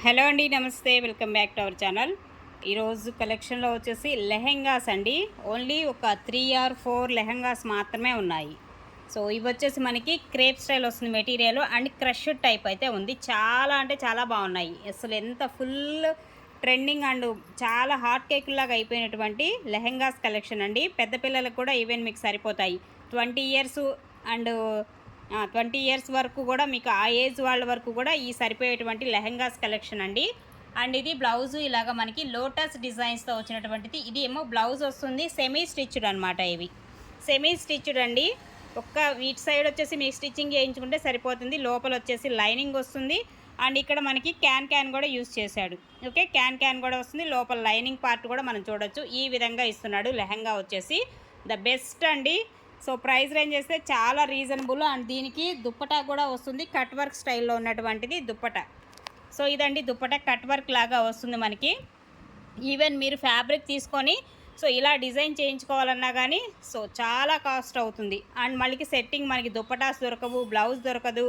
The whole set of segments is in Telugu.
హలో అండి, నమస్తే. Welcome back to our channel. ఈరోజు కలెక్షన్లో వచ్చేసి లెహెంగాస్ అండి. ఓన్లీ ఒక 3 ఆర్ 4 లెహెంగాస్ మాత్రమే ఉన్నాయి. సో ఇవి వచ్చేసి మనకి క్రేప్ స్టైల్ వస్తుంది మెటీరియల్ అండ్ క్రష్ టైప్ అయితే ఉంది. చాలా అంటే చాలా బాగున్నాయి. అసలు ఎంత ఫుల్ ట్రెండింగ్ అండ్ చాలా హాట్ కేక్ లాగా అయిపోయినటువంటి లెహెంగాస్ కలెక్షన్ అండి. పెద్ద పిల్లలకు కూడా ఈవెన్ మీకు సరిపోతాయి. 20 ఇయర్స్ అండ్ 20 ఇయర్స్ వరకు కూడా మీకు ఆ ఏజ్ వాళ్ళ వరకు కూడా ఈ సరిపోయేటువంటి లెహెంగాస్ కలెక్షన్ అండి. అండ్ ఇది బ్లౌజు ఇలాగ మనకి లోటస్ డిజైన్స్తో వచ్చినటువంటిది. ఇది ఏమో బ్లౌజ్ వస్తుంది సెమీ స్టిచ్డ్ అనమాట. ఇవి సెమీ స్టిచ్డ్ అండి. వీటి సైడ్ వచ్చేసి మీకు స్టిచ్చింగ్ చేయించుకుంటే సరిపోతుంది. లోపల వచ్చేసి లైనింగ్ వస్తుంది. అండ్ ఇక్కడ మనకి క్యాన్ కూడా యూజ్ చేశాడు. ఓకే, క్యాన్ కూడా వస్తుంది. లోపల లైనింగ్ పార్ట్ కూడా మనం చూడొచ్చు. ఈ విధంగా ఇస్తున్నాడు లెహెంగా వచ్చేసి. ద బెస్ట్ అండి. సో ప్రైస్ రేంజ్ చేస్తే చాలా రీజనబుల్. అండ్ దీనికి దుప్పటా కూడా వస్తుంది, కట్ వర్క్ స్టైల్లో ఉన్నటువంటిది దుప్పటా. సో ఇదండి దుప్పటా, కట్ వర్క్ లాగా వస్తుంది మనకి. ఈవెన్ మీరు ఫ్యాబ్రిక్ తీసుకొని సో ఇలా డిజైన్ చేయించుకోవాలన్నా కానీ సో చాలా కాస్ట్ అవుతుంది. అండ్ మళ్ళీ సెట్టింగ్ మనకి దుప్పటాస్ దొరకవు, బ్లౌజ్ దొరకదు.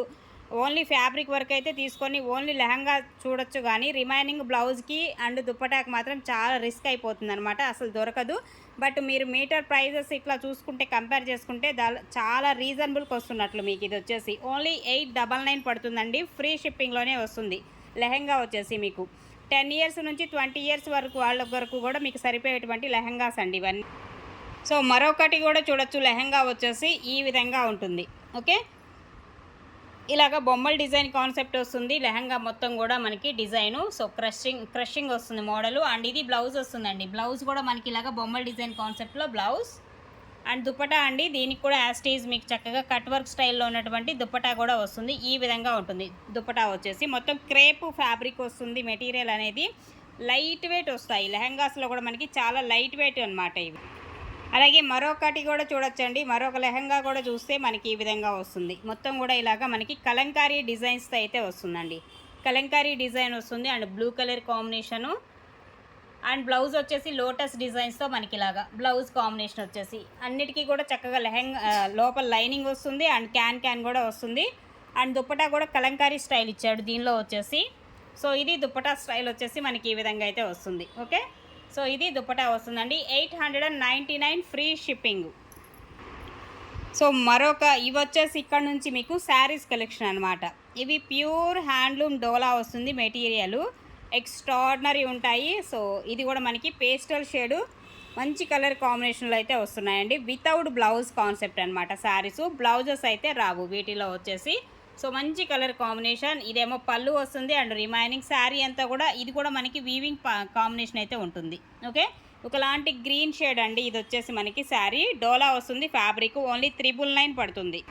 ఓన్లీ ఫ్యాబ్రిక్ వర్క్ అయితే తీసుకొని ఓన్లీ లెహంగా చూడొచ్చు, కానీ రిమైనింగ్ బ్లౌజ్కి అండ్ దుప్పటాకి మాత్రం చాలా రిస్క్ అయిపోతుంది అనమాట, అసలు దొరకదు. బట్ మీరు మీటర్ ప్రైజెస్ ఇట్లా చూసుకుంటే కంపేర్ చేసుకుంటే చాలా రీజనబుల్కి వస్తున్నట్లు మీకు ఇది వచ్చేసి ఓన్లీ 899 పడుతుందండి. ఫ్రీ షిప్పింగ్లోనే వస్తుంది లెహంగా వచ్చేసి మీకు. 10 ఇయర్స్ నుంచి 20 ఇయర్స్ వరకు వాళ్ళ వరకు కూడా మీకు సరిపోయేటువంటి లెహంగాస్ అండి ఇవన్నీ. సో మరొకటి కూడా చూడొచ్చు, లెహంగా వచ్చేసి ఈ విధంగా ఉంటుంది. ఓకే, ఇలాగ బొమ్మల డిజైన్ కాన్సెప్ట్ వస్తుంది లెహంగా మొత్తం కూడా మనకి డిజైను. సో క్రషింగ్ వస్తుంది మోడలు. అండ్ ఇది బ్లౌజ్ వస్తుందండి. బ్లౌజ్ కూడా మనకి ఇలాగ బొమ్మల డిజైన్ కాన్సెప్ట్లో బ్లౌజ్. అండ్ దుప్పటా అండి, దీనికి కూడా యాస్టీజ్ మీకు చక్కగా కట్ వర్క్ స్టైల్లో ఉన్నటువంటి దుప్పటా కూడా వస్తుంది. ఈ విధంగా ఉంటుంది దుప్పటా వచ్చేసి. మొత్తం క్రేప్ ఫ్యాబ్రిక్ వస్తుంది. మెటీరియల్ అనేది లైట్ వెయిట్ వస్తాయి. లెహంగాస్లో కూడా మనకి చాలా లైట్ వెయిట్ అనమాట ఇవి. అలాగే మరొకటి కూడా చూడొచ్చండి. మరొక లెహంగా కూడా చూస్తే మనకి ఈ విధంగా వస్తుంది. మొత్తం కూడా ఇలాగా మనకి కలంకారీ డిజైన్స్తో అయితే వస్తుందండి. కలంకారీ డిజైన్ వస్తుంది and blue colour combination. And blouse వచ్చేసి లోటస్ డిజైన్స్తో మనకి ఇలాగా బ్లౌజ్ కాంబినేషన్ వచ్చేసి అన్నిటికీ కూడా చక్కగా లోపల లైనింగ్ వస్తుంది అండ్ క్యాన్ కూడా వస్తుంది. అండ్ దుప్పటా కూడా కలంకారీ స్టైల్ ఇచ్చాడు దీనిలో వచ్చేసి. సో ఇది దుప్పటా స్టైల్ వచ్చేసి మనకి ఈ విధంగా అయితే వస్తుంది. ఓకే, సో ఇది దుప్పటా వస్తుందండి. 899 ఫ్రీ షిప్పింగ్. సో ఇవి వచ్చేసి ఇక్కడ నుంచి మీకు శారీస్ కలెక్షన్ అనమాట. ఇవి ప్యూర్ హ్యాండ్లూమ్ డోలా వస్తుంది మెటీరియల్. ఎక్స్ట్రాడినరీ ఉంటాయి. సో ఇది కూడా మనకి పేస్టల్ షేడు మంచి కలర్ కాంబినేషన్లో అయితే వస్తున్నాయండి. వితౌట్ బ్లౌజ్ కాన్సెప్ట్ అనమాట శారీస్. బ్లౌజెస్ అయితే రావు వీటిలో వచ్చేసి. సో మంచి కలర్ కాంబినేషన్. ఇదేమో పళ్ళు వస్తుంది అండ్ రిమైనింగ్ శారీ అంతా కూడా ఇది కూడా మనకి వీవింగ్ కాంబినేషన్ అయితే ఉంటుంది. ఓకే, ఒకలాంటి గ్రీన్ షేడ్ అండి. ఇది వచ్చేసి మనకి శారీ డోలా వస్తుంది. ఫ్యాబ్రిక్ ఓన్లీ 999 పడుతుంది.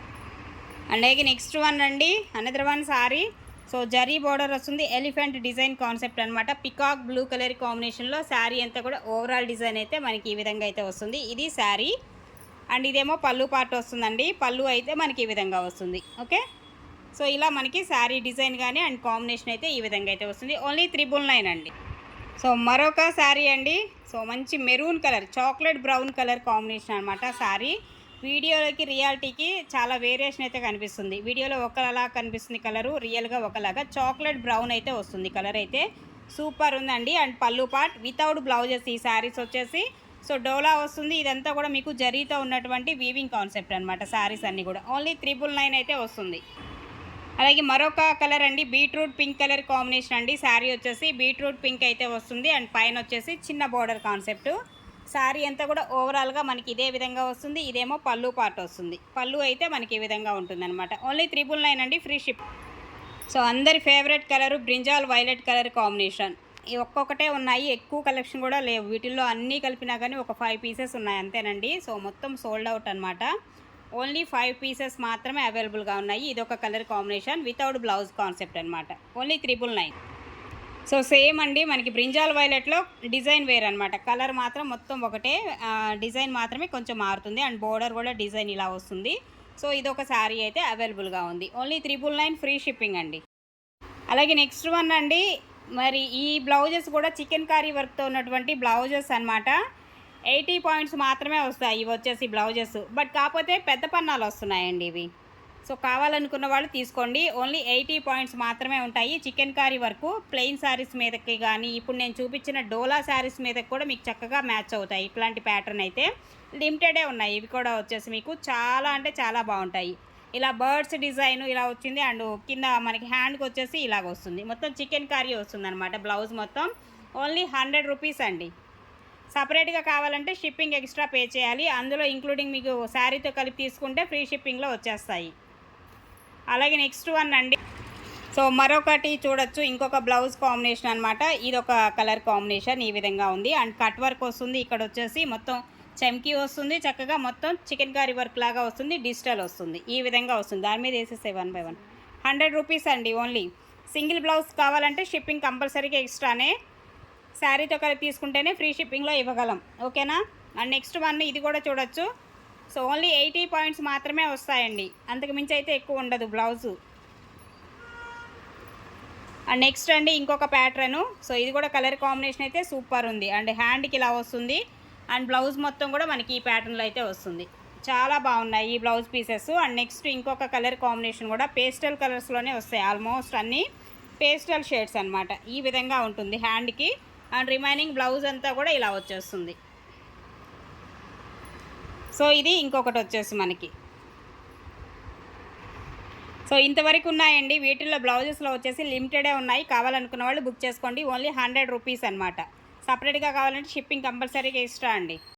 అండ్ నెక్స్ట్ వన్ అండి, another one sari. So zari border వస్తుంది. ఎలిఫెంట్ డిజైన్ కాన్సెప్ట్ అనమాట. పికాక్ బ్లూ కలర్ కాంబినేషన్లో శారీ అంతా కూడా ఓవరాల్ డిజైన్ అయితే మనకి ఈ విధంగా అయితే వస్తుంది. ఇది శారీ. అండ్ ఇదేమో పళ్ళు పార్ట్ వస్తుందండి. పళ్ళు అయితే మనకి ఈ విధంగా వస్తుంది. ఓకే, సో ఇలా మనకి శారీ డిజైన్ కానీ అండ్ కాంబినేషన్ అయితే ఈ విధంగా అయితే వస్తుంది. ఓన్లీ 999 అండి. సో మరొక శారీ అండి. సో మంచి maroon colour, chocolate brown colour combination అనమాట శారీ. వీడియోలోకి రియాలిటీకి చాలా వేరియేషన్ అయితే కనిపిస్తుంది. వీడియోలో ఒకలా కనిపిస్తుంది కలరు, రియల్గా ఒకలాగా చాక్లెట్ బ్రౌన్ అయితే వస్తుంది కలర్ అయితే. సూపర్ ఉందండి. అండ్ పళ్ళు పార్ట్ వితౌట్ బ్లౌజెస్ ఈ శారీస్ వచ్చేసి. సో డోలా వస్తుంది. ఇదంతా కూడా మీకు జరీతో ఉన్నటువంటి వీవింగ్ కాన్సెప్ట్ అనమాట శారీస్ అన్నీ కూడా. ఓన్లీ 999 అయితే వస్తుంది. అలాగే మరొక కలర్ అండి, బీట్రూట్ పింక్ కలర్ కాంబినేషన్ అండి. శారీ వచ్చేసి బీట్రూట్ పింక్ అయితే వస్తుంది. అండ్ పైన వచ్చేసి చిన్న బోర్డర్ కాన్సెప్ట్. శారీ అంతా కూడా ఓవరాల్గా మనకి ఇదే విధంగా వస్తుంది. ఇదేమో పళ్ళు పార్ట్ వస్తుంది. పళ్ళు అయితే మనకి ఈ విధంగా ఉంటుంది అనమాట. ఓన్లీ 999 అండి, ఫ్రీ షిప్. సో అందరి favourite colour brinjal violet colour combination. ఈ ఒక్కొక్కటే ఉన్నాయి, ఎక్కువ కలెక్షన్ కూడా లేవు. వీటిల్లో అన్నీ కలిపినా కానీ ఒక 5 పీసెస్ ఉన్నాయి అంతేనండి. సో మొత్తం సోల్డ్ అవుట్ అనమాట. ఓన్లీ 5 పీసెస్ మాత్రమే అవైలబుల్గా ఉన్నాయి. ఇది ఒక colour combination without blouse concept అనమాట. ఓన్లీ 999. సో సేమ్ అండి, మనకి బ్రింజాల్ వైలెట్లో డిజైన్ వేర్ అనమాట. కలర్ మాత్రం మొత్తం ఒకటే, డిజైన్ మాత్రమే కొంచెం మారుతుంది. అండ్ బోర్డర్ కూడా డిజైన్ ఇలా వస్తుంది. సో ఇది ఒక శారీ అయితే అవైలబుల్గా ఉంది. ఓన్లీ 999 ఫ్రీ షిప్పింగ్ అండి. అలాగే నెక్స్ట్ వన్ అండి, మరి ఈ బ్లౌజెస్ కూడా చికెన్ కారీ వర్క్తో ఉన్నటువంటి బ్లౌజెస్ అనమాట. 80 పాయింట్స్ మాత్రమే వస్తాయి ఇవి వచ్చేసి బ్లౌజెస్. బట్ కాకపోతే పెద్ద పన్నాలు వస్తున్నాయండి ఇవి. సో కావాలనుకున్న వాళ్ళు తీసుకోండి. ఓన్లీ 80 పాయింట్స్ మాత్రమే ఉంటాయి. చికెన్ కారీ వరకు ప్లెయిన్ శారీస్ మీదకి కానీ, ఇప్పుడు నేను చూపించిన డోలా శారీస్ మీదకి కూడా మీకు చక్కగా మ్యాచ్ అవుతాయి. ఇట్లాంటి ప్యాటర్న్ అయితే లిమిటెడే ఉన్నాయి. ఇవి కూడా వచ్చేసి మీకు చాలా అంటే చాలా బాగుంటాయి. ఇలా బర్డ్స్ డిజైన్ ఇలా వచ్చింది. అండ్ కింద మనకి హ్యాండ్కి వచ్చేసి ఇలాగ వస్తుంది. మొత్తం చికెన్ కారీ వస్తుంది అనమాట. బ్లౌజ్ మొత్తం ఓన్లీ 100 రూపీస్ అండి. సపరేట్గా కావాలంటే షిప్పింగ్ ఎక్స్ట్రా పే చేయాలి. అందులో ఇంక్లూడింగ్ మీకు శారీతో కలిపి తీసుకుంటే ఫ్రీ షిప్పింగ్లో వచ్చేస్తాయి. అలాగే నెక్స్ట్ వన్ అండి. సో మరొకటి చూడొచ్చు, ఇంకొక బ్లౌజ్ కాంబినేషన్ అనమాట. ఇది ఒక కలర్ కాంబినేషన్ ఈ విధంగా ఉంది. అండ్ కట్ వర్క్ వస్తుంది. ఇక్కడ వచ్చేసి మొత్తం చమ్కీ వస్తుంది. చక్కగా మొత్తం చికెన్ కర్రీ వర్క్ లాగా వస్తుంది. డిజిటల్ వస్తుంది. ఈ విధంగా వస్తుంది. దాని మీద వేసేసే 1 by 1 100 రూపీస్ అండి ఓన్లీ. సింగిల్ బ్లౌజ్ కావాలంటే షిప్పింగ్ కంపల్సరీగా ఎక్స్ట్రానే. శారీతో కలిపి తీసుకుంటేనే ఫ్రీ షిప్పింగ్లో ఇవ్వగలం. ఓకేనా. అండ్ నెక్స్ట్ వన్ ఇది కూడా చూడొచ్చు. సో ఓన్లీ 80 పాయింట్స్ మాత్రమే వస్తాయండి. అంతకు మించి అయితే ఎక్కువ ఉండదు బ్లౌజు. అండ్ నెక్స్ట్ అండి ఇంకొక ప్యాటర్ను. సో ఇది కూడా కలర్ కాంబినేషన్ అయితే సూపర్ ఉంది. అండ్ హ్యాండ్కి ఇలా వస్తుంది. అండ్ బ్లౌజ్ మొత్తం కూడా మనకి ఈ ప్యాటర్న్లో అయితే వస్తుంది. చాలా బాగున్నాయి ఈ బ్లౌజ్ పీసెస్. అండ్ నెక్స్ట్ ఇంకొక కలర్ కాంబినేషన్ కూడా పేస్టల్ కలర్స్లోనే వస్తాయి. ఆల్మోస్ట్ అన్నీ పేస్టల్ షేడ్స్ అనమాట. ఈ విధంగా ఉంటుంది హ్యాండ్కి. అండ్ రిమైనింగ్ బ్లౌజ్ అంతా కూడా ఇలా వచ్చేస్తుంది. సో ఇది ఇంకొకటి వచ్చేసి మనకి. సో ఇంతవరకు ఉన్నాయండి. వీటిల్లో బ్లౌజెస్లో వచ్చేసి లిమిటెడే ఉన్నాయి. కావాలనుకున్న వాళ్ళు బుక్ చేసుకోండి. ఓన్లీ 100 రూపీస్ అనమాట. సపరేట్గా కావాలంటే షిప్పింగ్ కంపల్సరీగా ఎక్స్ట్రా అండి.